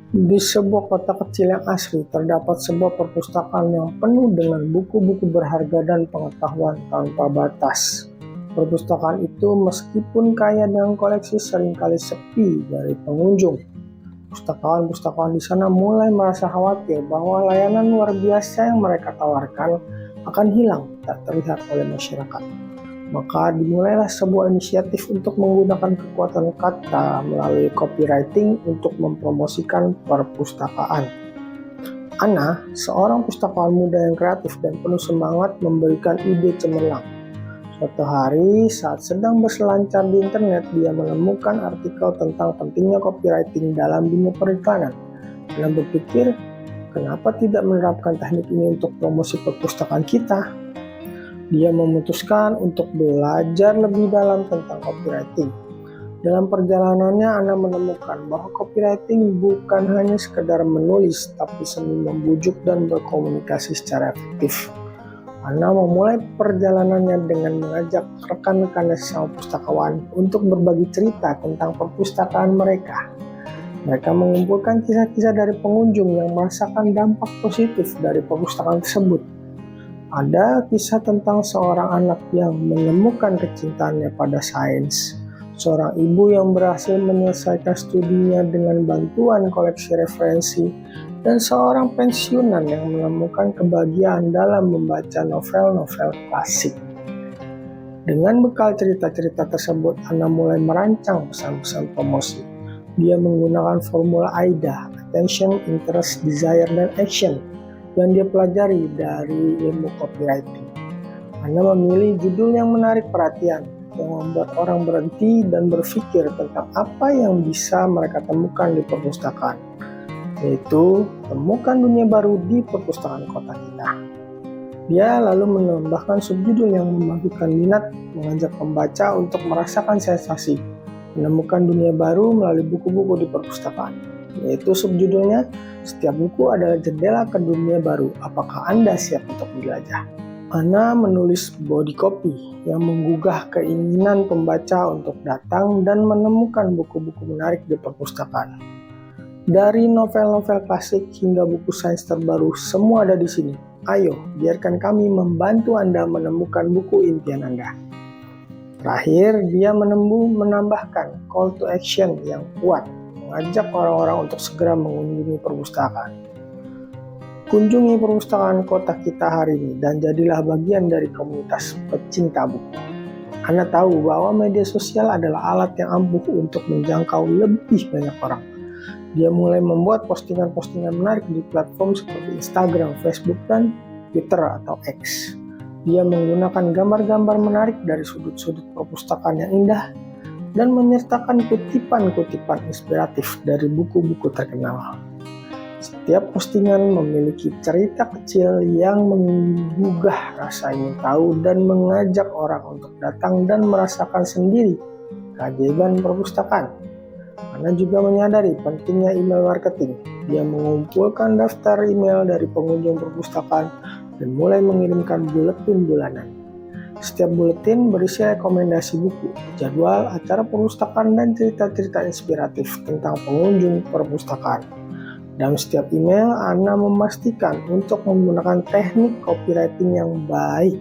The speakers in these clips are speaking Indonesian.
Di sebuah kota kecil yang asri, terdapat sebuah perpustakaan yang penuh dengan buku-buku berharga dan pengetahuan tanpa batas. Perpustakaan itu meskipun kaya dengan koleksi seringkali sepi dari pengunjung. Pustakawan-pustakawan di sana mulai merasa khawatir bahwa layanan luar biasa yang mereka tawarkan akan hilang tak terlihat oleh masyarakat. Maka dimulailah sebuah inisiatif untuk menggunakan kekuatan kata melalui copywriting untuk mempromosikan perpustakaan. Ana, seorang pustakawan muda yang kreatif dan penuh semangat, memberikan ide cemerlang. Suatu hari, saat sedang berselancar di internet, dia menemukan artikel tentang pentingnya copywriting dalam dunia periklanan. Dia berpikir, kenapa tidak menerapkan teknik ini untuk promosi perpustakaan kita? Dia memutuskan untuk belajar lebih dalam tentang copywriting. Dalam perjalanannya, Ana menemukan bahwa copywriting bukan hanya sekedar menulis, tapi seni membujuk dan berkomunikasi secara efektif. Ana memulai perjalanannya dengan mengajak rekan-rekannya sesama pustakawan untuk berbagi cerita tentang perpustakaan mereka. Mereka mengumpulkan kisah-kisah dari pengunjung yang merasakan dampak positif dari perpustakaan tersebut. Ada kisah tentang seorang anak yang menemukan kecintaannya pada sains, seorang ibu yang berhasil menyelesaikan studinya dengan bantuan koleksi referensi, dan seorang pensiunan yang menemukan kebahagiaan dalam membaca novel-novel klasik. Dengan bekal cerita-cerita tersebut, Ana mulai merancang pesan-pesan promosi. Dia menggunakan formula AIDA, Attention, Interest, Desire, dan Action, yang dia pelajari dari ilmu copywriting. Ana memilih judul yang menarik perhatian, yang membuat orang berhenti dan berpikir tentang apa yang bisa mereka temukan di perpustakaan, yaitu temukan dunia baru di perpustakaan kota kita. Dia lalu menambahkan subjudul yang membangkitkan minat, mengajak pembaca untuk merasakan sensasi, menemukan dunia baru melalui buku-buku di perpustakaan, yaitu subjudulnya, setiap buku adalah jendela ke dunia baru, apakah Anda siap untuk menjelajah? Ana menulis body copy yang menggugah keinginan pembaca untuk datang dan menemukan buku-buku menarik di perpustakaan. Dari novel-novel klasik hingga buku sains terbaru, semua ada di sini. Ayo, biarkan kami membantu Anda menemukan buku impian Anda. Terakhir, dia menambahkan call to action yang kuat, mengajak orang-orang untuk segera mengunjungi perpustakaan. Kunjungi perpustakaan kota kita hari ini dan jadilah bagian dari komunitas pecinta buku. Anda tahu bahwa media sosial adalah alat yang ampuh untuk menjangkau lebih banyak orang. Dia mulai membuat postingan-postingan menarik di platform seperti Instagram, Facebook, dan Twitter atau X. Dia menggunakan gambar-gambar menarik dari sudut-sudut perpustakaan yang indah dan menyertakan kutipan-kutipan inspiratif dari buku-buku terkenal. Setiap postingan memiliki cerita kecil yang menggugah rasa ingin tahu dan mengajak orang untuk datang dan merasakan sendiri keajaiban perpustakaan. Ana juga menyadari pentingnya email marketing. Dia mengumpulkan daftar email dari pengunjung perpustakaan dan mulai mengirimkan buletin bulanan. Setiap buletin berisi rekomendasi buku, jadwal acara perpustakaan, dan cerita-cerita inspiratif tentang pengunjung perpustakaan. Dalam setiap email, Ana memastikan untuk menggunakan teknik copywriting yang baik.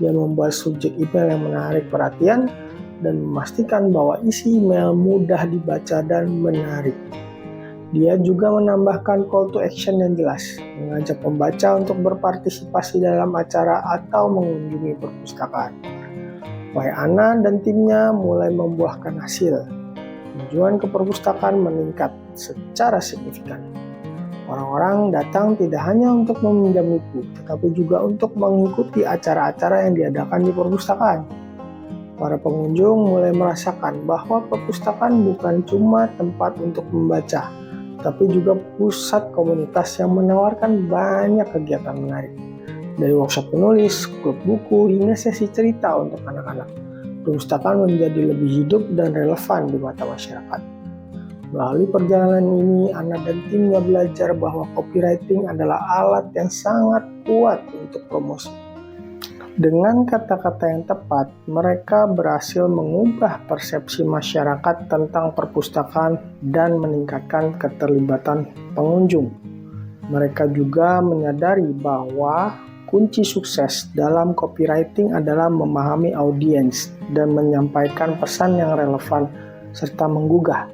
Dia membuat subjek email yang menarik perhatian dan memastikan bahwa isi email mudah dibaca dan menarik. Dia juga menambahkan call to action yang jelas, mengajak pembaca untuk berpartisipasi dalam acara atau mengunjungi perpustakaan. Ana dan timnya mulai membuahkan hasil. Kunjungan ke perpustakaan meningkat secara signifikan. Orang-orang datang tidak hanya untuk meminjam buku, tetapi juga untuk mengikuti acara-acara yang diadakan di perpustakaan. Para pengunjung mulai merasakan bahwa perpustakaan bukan cuma tempat untuk membaca, tapi juga pusat komunitas yang menawarkan banyak kegiatan menarik. Dari workshop penulis, klub buku, hingga sesi cerita untuk anak-anak, perpustakaan menjadi lebih hidup dan relevan di mata masyarakat. Melalui perjalanan ini, Ana dan timnya belajar bahwa copywriting adalah alat yang sangat kuat untuk promosi. Dengan kata-kata yang tepat, mereka berhasil mengubah persepsi masyarakat tentang perpustakaan dan meningkatkan keterlibatan pengunjung. Mereka juga menyadari bahwa kunci sukses dalam copywriting adalah memahami audiens dan menyampaikan pesan yang relevan serta menggugah.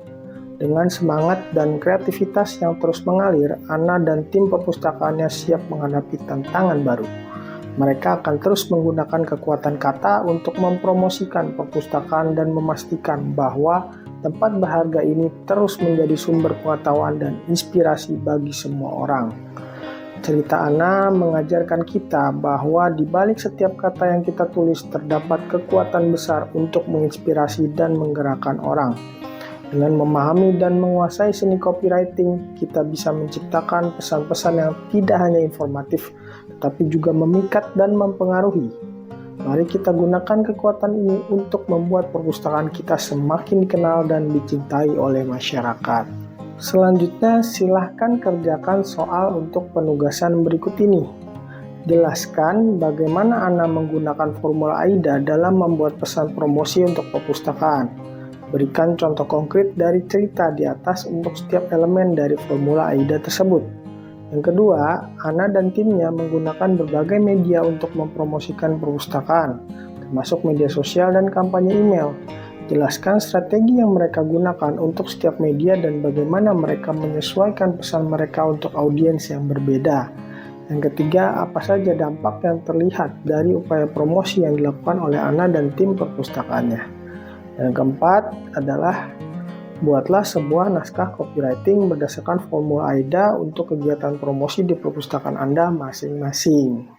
Dengan semangat dan kreativitas yang terus mengalir, Anna dan tim perpustakaannya siap menghadapi tantangan baru. Mereka akan terus menggunakan kekuatan kata untuk mempromosikan perpustakaan dan memastikan bahwa tempat berharga ini terus menjadi sumber pengetahuan dan inspirasi bagi semua orang. Cerita Anna mengajarkan kita bahwa di balik setiap kata yang kita tulis terdapat kekuatan besar untuk menginspirasi dan menggerakkan orang. Dengan memahami dan menguasai seni copywriting, kita bisa menciptakan pesan-pesan yang tidak hanya informatif, tetapi juga memikat dan mempengaruhi. Mari kita gunakan kekuatan ini untuk membuat perpustakaan kita semakin dikenal dan dicintai oleh masyarakat. Selanjutnya, silahkan kerjakan soal untuk penugasan berikut ini. Jelaskan bagaimana Anda menggunakan formula AIDA dalam membuat pesan promosi untuk perpustakaan. Berikan contoh konkret dari cerita di atas untuk setiap elemen dari formula AIDA tersebut. Yang kedua, Anna dan timnya menggunakan berbagai media untuk mempromosikan perpustakaan, termasuk media sosial dan kampanye email. Jelaskan strategi yang mereka gunakan untuk setiap media dan bagaimana mereka menyesuaikan pesan mereka untuk audiens yang berbeda. Yang ketiga, apa saja dampak yang terlihat dari upaya promosi yang dilakukan oleh Anna dan tim perpustakaannya. Yang keempat adalah buatlah sebuah naskah copywriting berdasarkan formula AIDA untuk kegiatan promosi di perpustakaan Anda masing-masing.